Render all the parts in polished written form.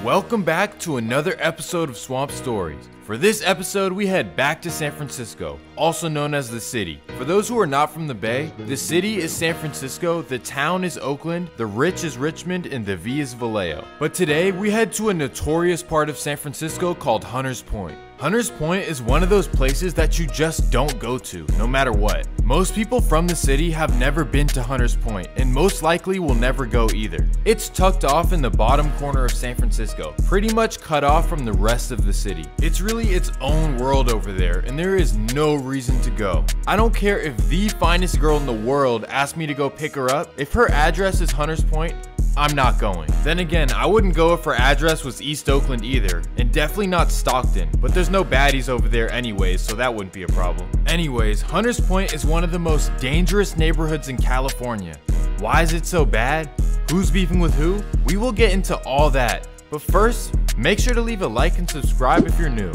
Welcome back to another episode of Swamp Stories. For this episode, we head back to San Francisco, also known as the city. For those who are not from the Bay, the city is San Francisco, the town is Oakland, the rich is Richmond, and the V is Vallejo. But today, we head to a notorious part of San Francisco called Hunters Point. Hunters Point is one of those places that you just don't go to, no matter what. Most people from the city have never been to Hunters Point, and most likely will never go either. It's tucked off in the bottom corner of San Francisco, pretty much cut off from the rest of the city. It's really its own world over there, and there is no reason to go. I don't care if the finest girl in the world asked me to go pick her up. If her address is Hunters Point, I'm not going. Then again, I wouldn't go if her address was East Oakland either, and definitely not Stockton, but there's no baddies over there anyways, so that wouldn't be a problem. Anyways, Hunters Point is one of the most dangerous neighborhoods in California. Why is it so bad? Who's beefing with who? We will get into all that, but first, make sure to leave a like and subscribe if you're new.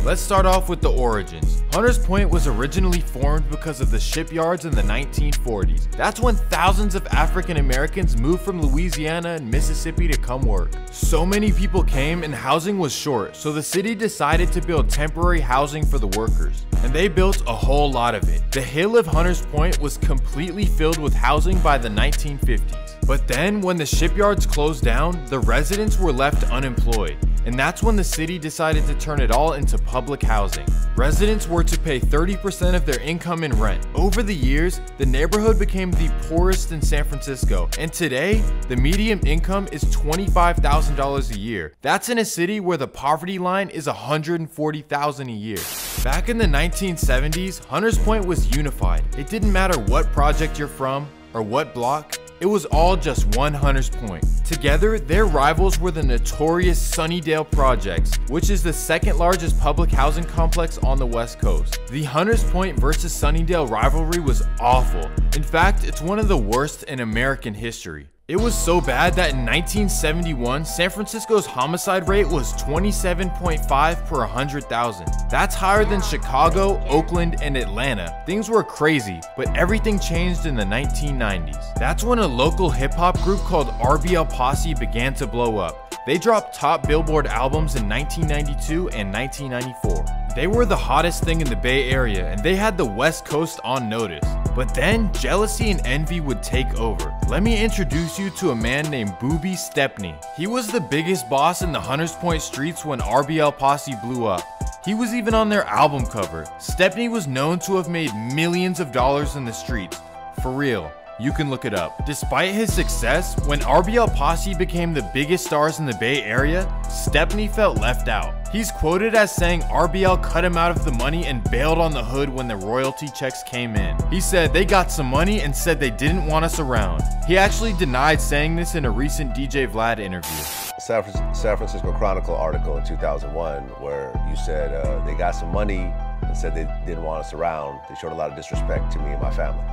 Let's start off with the origins. Hunters Point was originally formed because of the shipyards in the 1940s. That's when thousands of African Americans moved from Louisiana and Mississippi to come work. So many people came and housing was short, so the city decided to build temporary housing for the workers. And they built a whole lot of it. The hill of Hunters Point was completely filled with housing by the 1950s. But then when the shipyards closed down, the residents were left unemployed. And that's when the city decided to turn it all into public housing. Residents were to pay 30% of their income in rent. Over the years, the neighborhood became the poorest in San Francisco, and today, the median income is $25,000 a year. That's in a city where the poverty line is $140,000 a year. Back in the 1970s, Hunters Point was unified. It didn't matter what project you're from or what block, it was all just one Hunters Point. Together, their rivals were the notorious Sunnydale Projects, which is the second largest public housing complex on the West Coast. The Hunters Point versus Sunnydale rivalry was awful. In fact, it's one of the worst in American history. It was so bad that in 1971, San Francisco's homicide rate was 27.5 per 100,000. That's higher than Chicago, Oakland, and Atlanta. Things were crazy, but everything changed in the 1990s. That's when a local hip-hop group called RBL Posse began to blow up. They dropped top Billboard albums in 1992 and 1994. They were the hottest thing in the Bay Area, and they had the West Coast on notice. But then, jealousy and envy would take over. Let me introduce you to a man named Booby Stepney. He was the biggest boss in the Hunters Point streets when RBL Posse blew up. He was even on their album cover. Stepney was known to have made millions of dollars in the streets. For real. You can look it up. Despite his success, when RBL Posse became the biggest stars in the Bay Area, Stepney felt left out. He's quoted as saying RBL cut him out of the money and bailed on the hood when the royalty checks came in. He said they got some money and said they didn't want us around. He actually denied saying this in a recent DJ Vlad interview. San Francisco Chronicle article in 2001 where you said they got some money and said they didn't want us around. They showed a lot of disrespect to me and my family.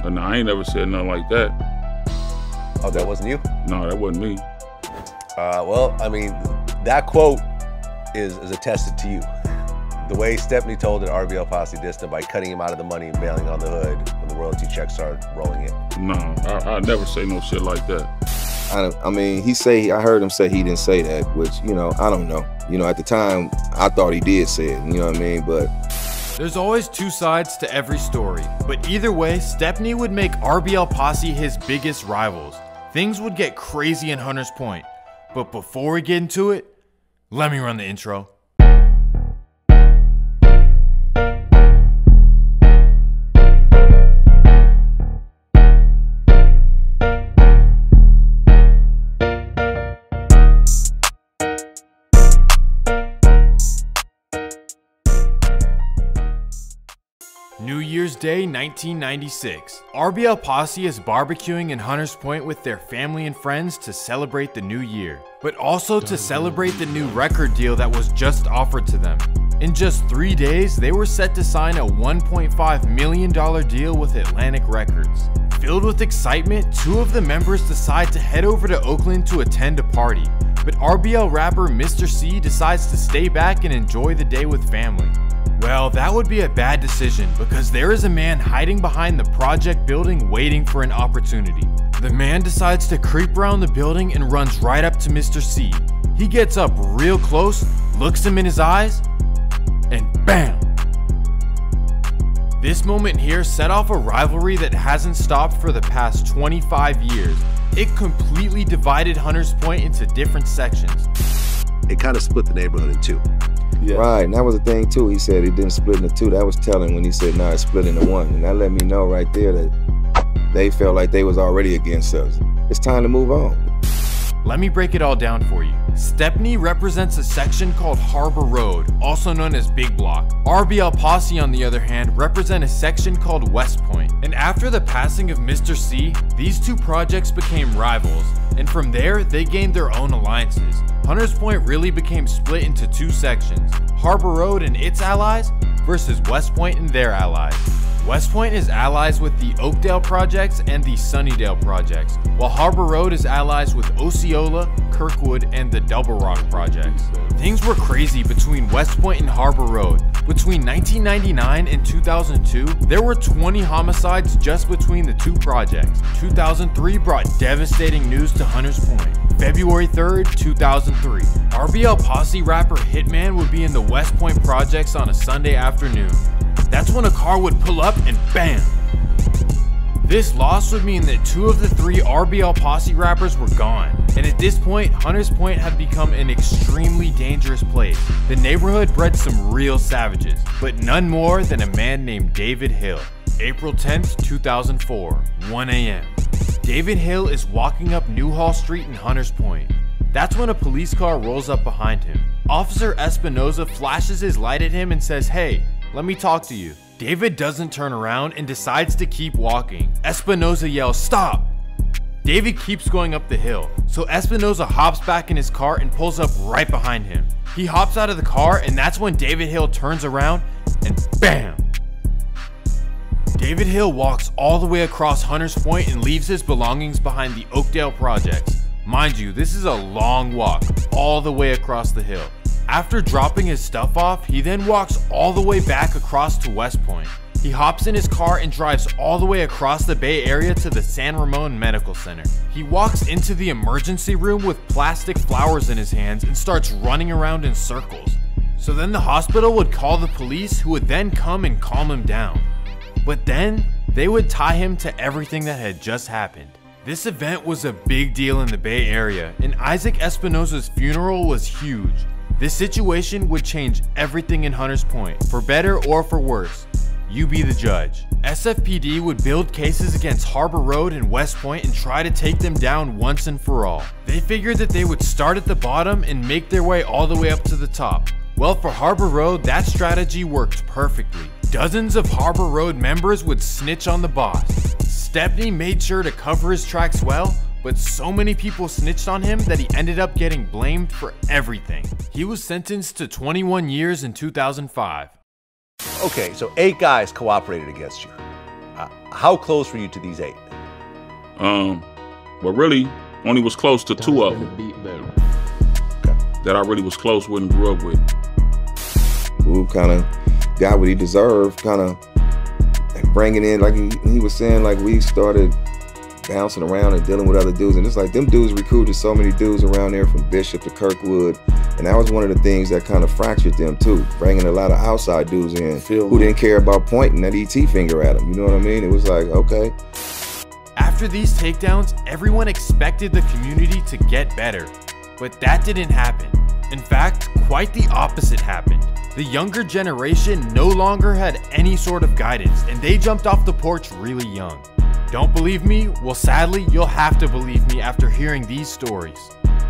No, I ain't never said nothing like that. Oh, that wasn't you? No, that wasn't me. Well, I mean, that quote is attested to you. The way Stepney told that RBL Posse dissed him by cutting him out of the money and bailing on the hood when the royalty checks started rolling in. No, I never say no shit like that. I mean, I heard him say he didn't say that, which, I don't know. At the time, I thought he did say it, you know what I mean? But there's always two sides to every story, but either way, Stepney would make RBL Posse his biggest rivals. Things would get crazy in Hunters Point, but before we get into it, let me run the intro. New Year's Day 1996. RBL Posse is barbecuing in Hunters Point with their family and friends to celebrate the new year, but also to celebrate the new record deal that was just offered to them. In just 3 days, they were set to sign a $1.5 million deal with Atlantic Records. Filled with excitement, two of the members decide to head over to Oakland to attend a party, but RBL rapper Mr. C decides to stay back and enjoy the day with family. Well, that would be a bad decision because there is a man hiding behind the project building waiting for an opportunity. The man decides to creep around the building and runs right up to Mr. C. He gets up real close, looks him in his eyes, and bam! This moment here set off a rivalry that hasn't stopped for the past 25 years. It completely divided Hunters Point into different sections. It kind of split the neighborhood in two. Yeah. Right, and that was the thing too. He said it didn't split into two. That was telling when he said, no, it's split into one. And that let me know right there that they felt like they was already against us. It's time to move on. Let me break it all down for you. Stepney represents a section called Harbor Road, also known as Big Block. RBL Posse, on the other hand, represent a section called West Point. And after the passing of Mr. C, these two projects became rivals, and from there, they gained their own alliances. Hunters Point really became split into two sections, Harbor Road and its allies versus West Point and their allies. West Point is allies with the Oakdale projects and the Sunnydale projects, while Harbor Road is allies with Osceola, Kirkwood, and the Double Rock projects. Things were crazy between West Point and Harbor Road. Between 1999 and 2002, there were 20 homicides just between the two projects. 2003 brought devastating news to Hunters Point. February 3rd, 2003, RBL Posse rapper Hitman would be in the West Point projects on a Sunday afternoon. That's when a car would pull up and bam! This loss would mean that two of the three RBL Posse rappers were gone, and at this point, Hunters Point had become an extremely dangerous place. The neighborhood bred some real savages, but none more than a man named David Hill. April 10th, 2004, 1 a.m. David Hill is walking up Newhall Street in Hunters Point. That's when a police car rolls up behind him. Officer Espinoza flashes his light at him and says, "Hey, let me talk to you." David doesn't turn around and decides to keep walking. Espinoza yells, "Stop!" David keeps going up the hill, so Espinoza hops back in his car and pulls up right behind him. He hops out of the car, and that's when David Hill turns around and bam! David Hill walks all the way across Hunters Point and leaves his belongings behind the Oakdale projects. Mind you, this is a long walk, all the way across the hill. After dropping his stuff off, he then walks all the way back across to West Point. He hops in his car and drives all the way across the Bay Area to the San Ramon Medical Center. He walks into the emergency room with plastic flowers in his hands and starts running around in circles. So then the hospital would call the police, who would then come and calm him down. But then, they would tie him to everything that had just happened. This event was a big deal in the Bay Area, and Isaac Espinoza's funeral was huge. This situation would change everything in Hunters Point, for better or for worse. You be the judge. SFPD would build cases against Harbor Road and West Point and try to take them down once and for all. They figured that they would start at the bottom and make their way all the way up to the top. Well, for Harbor Road, that strategy worked perfectly. Dozens of Harbor Road members would snitch on the boss. Stepney made sure to cover his tracks well, but so many people snitched on him that he ended up getting blamed for everything. He was sentenced to 21 years in 2005. Okay, so 8 guys cooperated against you. How close were you to these 8? Well, really, only was close to 2 of them that I really was close with and grew up with. Who kind of got what he deserved, kind of bringing in, like he was saying, like we started bouncing around and dealing with other dudes, and it's like them dudes recruited so many dudes around there from Bishop to Kirkwood, and that was one of the things that kind of fractured them too, bringing a lot of outside dudes in who didn't care about pointing that ET finger at them, you know what I mean? It was like, okay. After these takedowns, everyone expected the community to get better, but that didn't happen. In fact, quite the opposite happened. The younger generation no longer had any sort of guidance, and they jumped off the porch really young. Don't believe me? Well, sadly, you'll have to believe me after hearing these stories.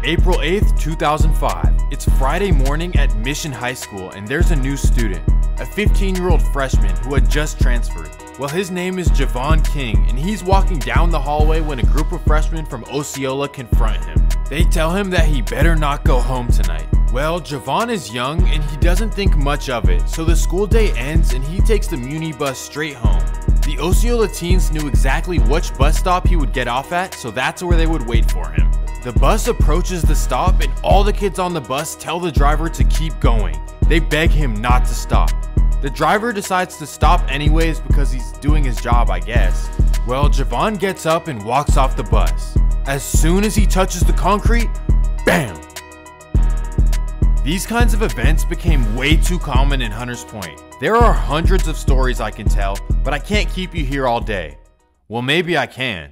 April 8th, 2005. It's Friday morning at Mission High School, and there's a new student, a 15-year-old freshman who had just transferred. Well, his name is Javon King, and he's walking down the hallway when a group of freshmen from Osceola confront him. They tell him that he better not go home tonight. Well, Javon is young and he doesn't think much of it, so the school day ends and he takes the Muni bus straight home. The Osceola teens knew exactly which bus stop he would get off at, so that's where they would wait for him. The bus approaches the stop and all the kids on the bus tell the driver to keep going. They beg him not to stop. The driver decides to stop anyways because he's doing his job, I guess. Well, Javon gets up and walks off the bus. As soon as he touches the concrete, bam! These kinds of events became way too common in Hunters Point. There are hundreds of stories I can tell, but I can't keep you here all day. Well, maybe I can.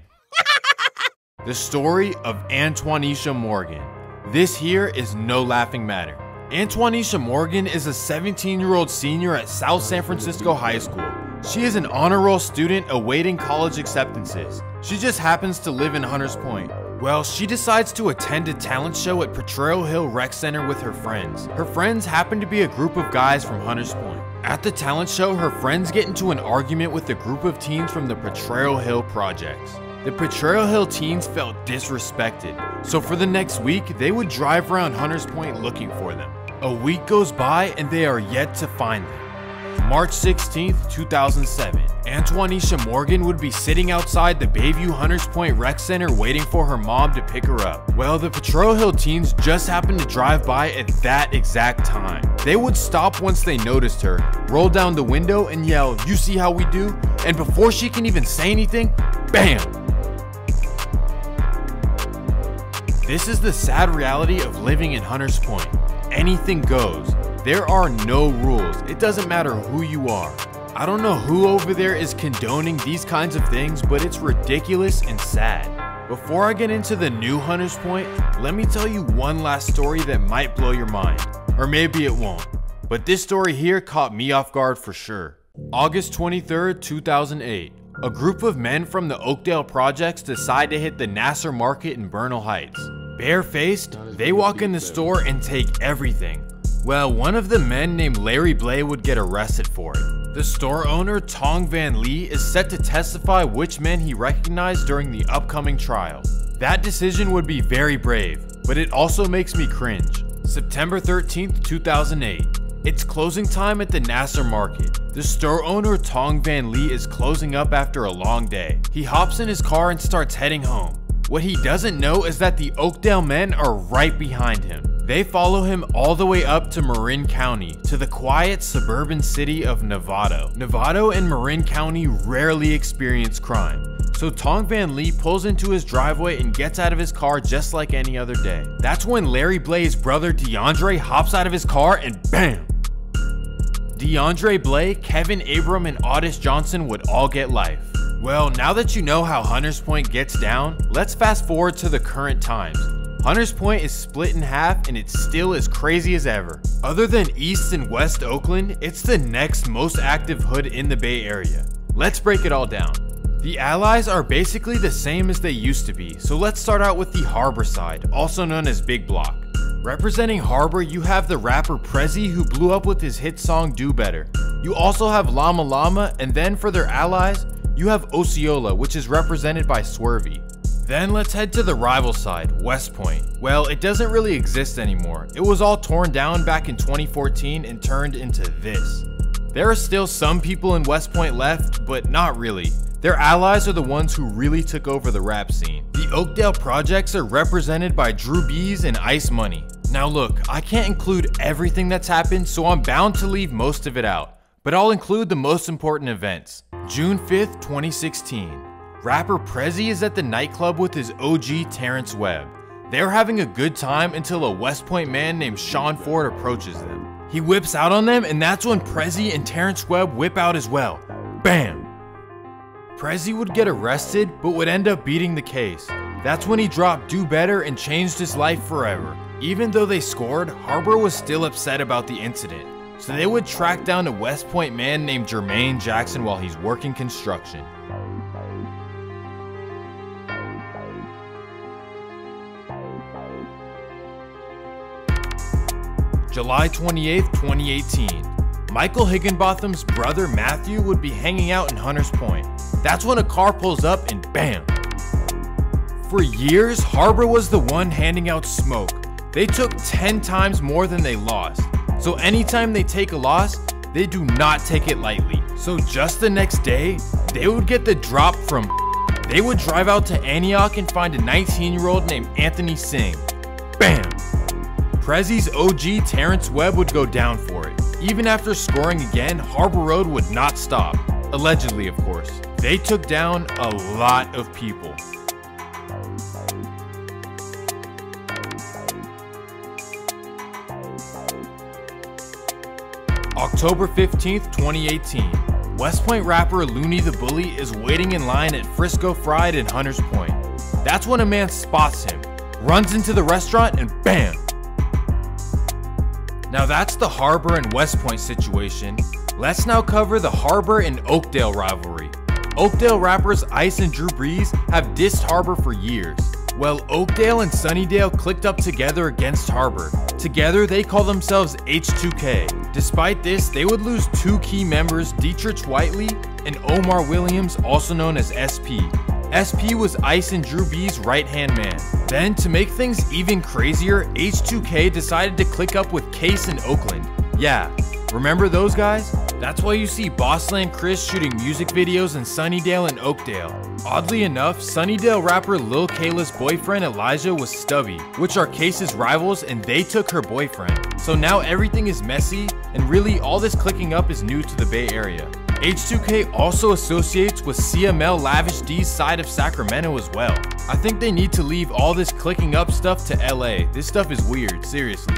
The story of Antoinisha Morgan. This here is no laughing matter. Antoinisha Morgan is a 17-year-old senior at South San Francisco High School. She is an honor roll student awaiting college acceptances. She just happens to live in Hunters Point. Well, she decides to attend a talent show at Potrero Hill Rec Center with her friends. Her friends happen to be a group of guys from Hunters Point. At the talent show, her friends get into an argument with a group of teens from the Potrero Hill projects. The Potrero Hill teens felt disrespected, so for the next week, they would drive around Hunters Point looking for them. A week goes by and they are yet to find them. March 16th, 2007, Antoinisha Morgan would be sitting outside the Bayview Hunters Point Rec Center waiting for her mom to pick her up. Well, the Potrero Hill teens just happened to drive by at that exact time. They would stop once they noticed her, roll down the window and yell, "You see how we do?" And before she can even say anything, bam! This is the sad reality of living in Hunters Point. Anything goes. There are no rules. It doesn't matter who you are. I don't know who over there is condoning these kinds of things, but it's ridiculous and sad. Before I get into the new Hunters Point, let me tell you one last story that might blow your mind. Or maybe it won't. But this story here caught me off guard for sure. August 23rd, 2008. A group of men from the Oakdale projects decide to hit the Nasser Market in Bernal Heights. Barefaced, they walk in the store and take everything. Well, one of the men named Larry Blay would get arrested for it. The store owner, Tong Van Lee, is set to testify which men he recognized during the upcoming trial. That decision would be very brave, but it also makes me cringe. September 13th, 2008. It's closing time at the Nasser Market. The store owner, Tong Van Lee, is closing up after a long day. He hops in his car and starts heading home. What he doesn't know is that the Oakdale men are right behind him. They follow him all the way up to Marin County, to the quiet suburban city of Novato. Novato and Marin County rarely experience crime, so Tong Van Lee pulls into his driveway and gets out of his car just like any other day. That's when Larry Blay's brother DeAndre hops out of his car and bam! DeAndre Blay, Kevin Abram, and Otis Johnson would all get life. Well, now that you know how Hunters Point gets down, let's fast forward to the current times. Hunters Point is split in half and it's still as crazy as ever. Other than East and West Oakland, it's the next most active hood in the Bay Area. Let's break it all down. The Allies are basically the same as they used to be, so let's start out with the Harbor side, also known as Big Block. Representing Harbor, you have the rapper Prezi, who blew up with his hit song Do Better. You also have Llama Llama, and then for their allies, you have Osceola, which is represented by Swervy. Then let's head to the rival side, West Point. Well, it doesn't really exist anymore. It was all torn down back in 2014 and turned into this. There are still some people in West Point left, but not really. Their allies are the ones who really took over the rap scene. The Oakdale projects are represented by Drew B's and Ice Money. Now look, I can't include everything that's happened, so I'm bound to leave most of it out. But I'll include the most important events. June 5th, 2016. Rapper Prezi is at the nightclub with his OG Terrence Webb. They're having a good time until a West Point man named Sean Ford approaches them. He whips out on them, and that's when Prezi and Terrence Webb whip out as well. Bam! Prezi would get arrested, but would end up beating the case. That's when he dropped Do Better and changed his life forever. Even though they scored, Harbor was still upset about the incident, so they would track down a West Point man named Jermaine Jackson while he's working construction. July 28th, 2018. Michael Higginbotham's brother Matthew would be hanging out in Hunters Point. That's when a car pulls up and bam! For years, Harbor was the one handing out smoke. They took 10 times more than they lost. So anytime they take a loss, they do not take it lightly. So just the next day, they would get the drop from They would drive out to Antioch and find a 19-year-old named Anthony Singh. Bam! Prezi's OG Terrence Webb would go down for it. Even after scoring again, Harbor Road would not stop. Allegedly, of course. they took down a lot of people. October 15th, 2018. West Point rapper Looney the Bully is waiting in line at Frisco Fried in Hunters Point. That's when a man spots him, runs into the restaurant, and bam! Now that's the Harbor and West Point situation. Let's now cover the Harbor and Oakdale rivalry. Oakdale rappers Ice and Drew Brees have dissed Harbor for years. Well, Oakdale and Sunnydale clicked up together against Harbor. Together, they call themselves H2K. Despite this, they would lose two key members, Dietrich Whiteley and Omar Williams, also known as SP. SP was Ice and Drew B's right-hand man. Then, to make things even crazier, H2K decided to click up with Case in Oakland. Yeah, remember those guys? That's why you see Bossland Chris shooting music videos in Sunnydale and Oakdale. Oddly enough, Sunnydale rapper Lil Kayla's boyfriend Elijah was Stubby, which are Case's rivals, and they took her boyfriend. So now everything is messy, and really all this clicking up is new to the Bay Area. H2K also associates with CML Lavish D's side of Sacramento as well. I think they need to leave all this clicking up stuff to LA. This stuff is weird, seriously.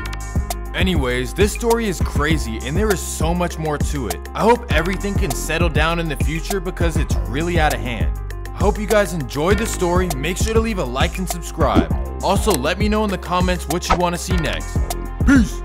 Anyways, this story is crazy and there is so much more to it. I hope everything can settle down in the future because it's really out of hand. I hope you guys enjoyed the story. Make sure to leave a like and subscribe. Also, let me know in the comments what you want to see next. Peace!